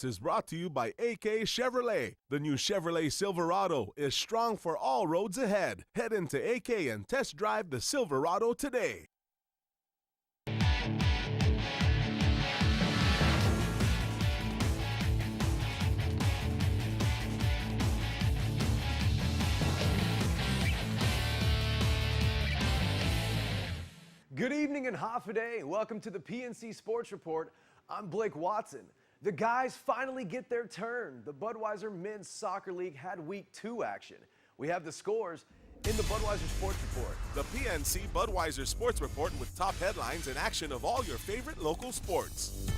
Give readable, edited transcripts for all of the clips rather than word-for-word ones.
Is brought to you by AK Chevrolet. The new Chevrolet Silverado is strong for all roads ahead. Head into AK and test drive the Silverado today. Good evening and half a day. Welcome to the PNC Sports Report. I'm Blake Watson. The guys finally get their turn. The Budweiser Men's Soccer League had Week 2 action. We have the scores in the Budweiser Sports Report. The PNC Budweiser Sports Report with top headlines and action of all your favorite local sports.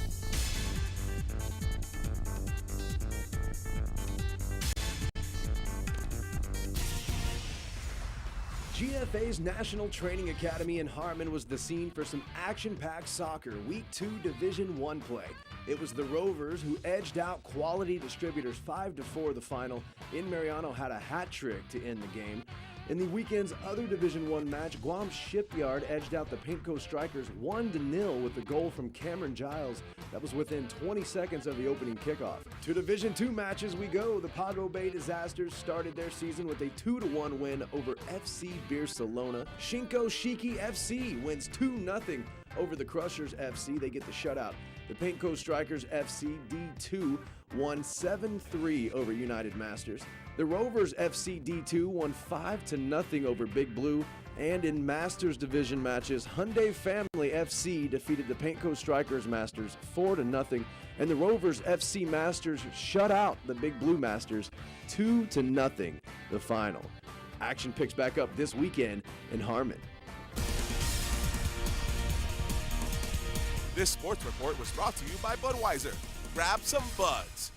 GFA's National Training Academy in Harmon was the scene for some action-packed soccer Week 2 Division I play. It was the Rovers who edged out Quality Distributors 5-4 the final. In Mariano had a hat trick to end the game. In the weekend's other Division I match, Guam Shipyard edged out the Pimco Strikers 1-0 with a goal from Cameron Giles that was within 20 seconds of the opening kickoff. To Division II matches we go. The Pago Bay Disasters started their season with a 2-1 win over FC Barcelona. Shinko Shiki FC wins 2-0 over the Crushers FC. They get the shutout. The Pimco Strikers FC D2 won 7-3 over United Masters. The Rovers FC D2 won 5-0 over Big Blue. And in Masters Division matches, Hyundai Family FC defeated the Pimco Strikers Masters 4-0. And the Rovers FC Masters shut out the Big Blue Masters 2-0 the final. Action picks back up this weekend in Harmon. This sports report was brought to you by Budweiser. Grab some buds.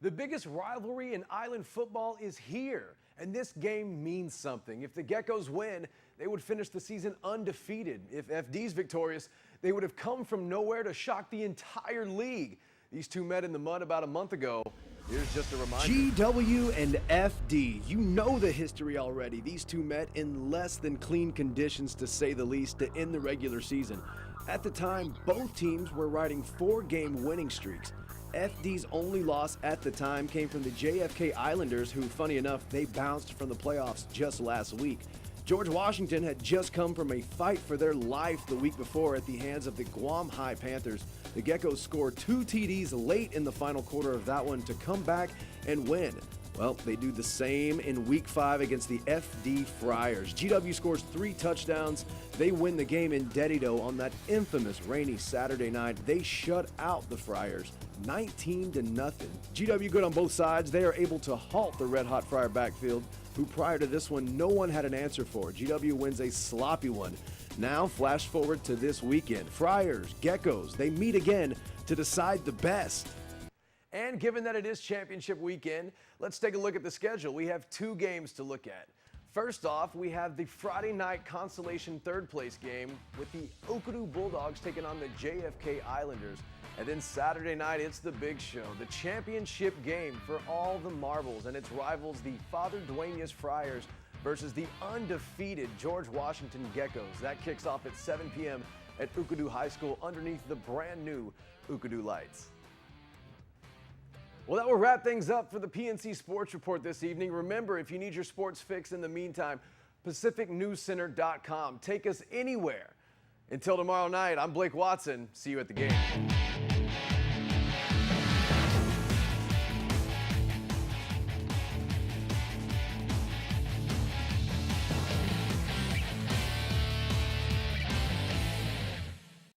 The biggest rivalry in Island football is here, and this game means something. If the Geckos win, they would finish the season undefeated. If FD's victorious, they would have come from nowhere to shock the entire league. These two met in the mud about a month ago. Here's just a reminder. GW and FD, you know the history already. These two met in less than clean conditions, to say the least, to end the regular season. At the time, both teams were riding 4-game winning streaks. FD's only loss at the time came from the JFK Islanders, who, funny enough, they bounced from the playoffs just last week. George Washington had just come from a fight for their life the week before at the hands of the Guam High Panthers. The Geckos scored 2 TDs late in the final quarter of that one to come back and win. Well, they do the same in Week 5 against the FD Friars. GW scores 3 touchdowns. They win the game in Dedido on that infamous rainy Saturday night. They shut out the Friars 19-0. GW good on both sides. They are able to halt the red-hot Friar backfield, who prior to this one no one had an answer for. GW wins a sloppy one. Now flash forward to this weekend. Friars, Geckos, they meet again to decide the best. And given that it is championship weekend, let's take a look at the schedule. We have 2 games to look at. First off, we have the Friday night consolation third place game with the Okuru Bulldogs taking on the JFK Islanders. And then Saturday night, it's the big show, the championship game for all the marbles, and its rivals, the Father Duenas Friars versus the undefeated George Washington Geckos. That kicks off at 7 p.m. at Ukadu High School underneath the brand new Ukadu lights. Well, that will wrap things up for the PNC Sports Report this evening. Remember, if you need your sports fix in the meantime, PacificNewsCenter.com. Take us anywhere. Until tomorrow night, I'm Blake Watson. See you at the game.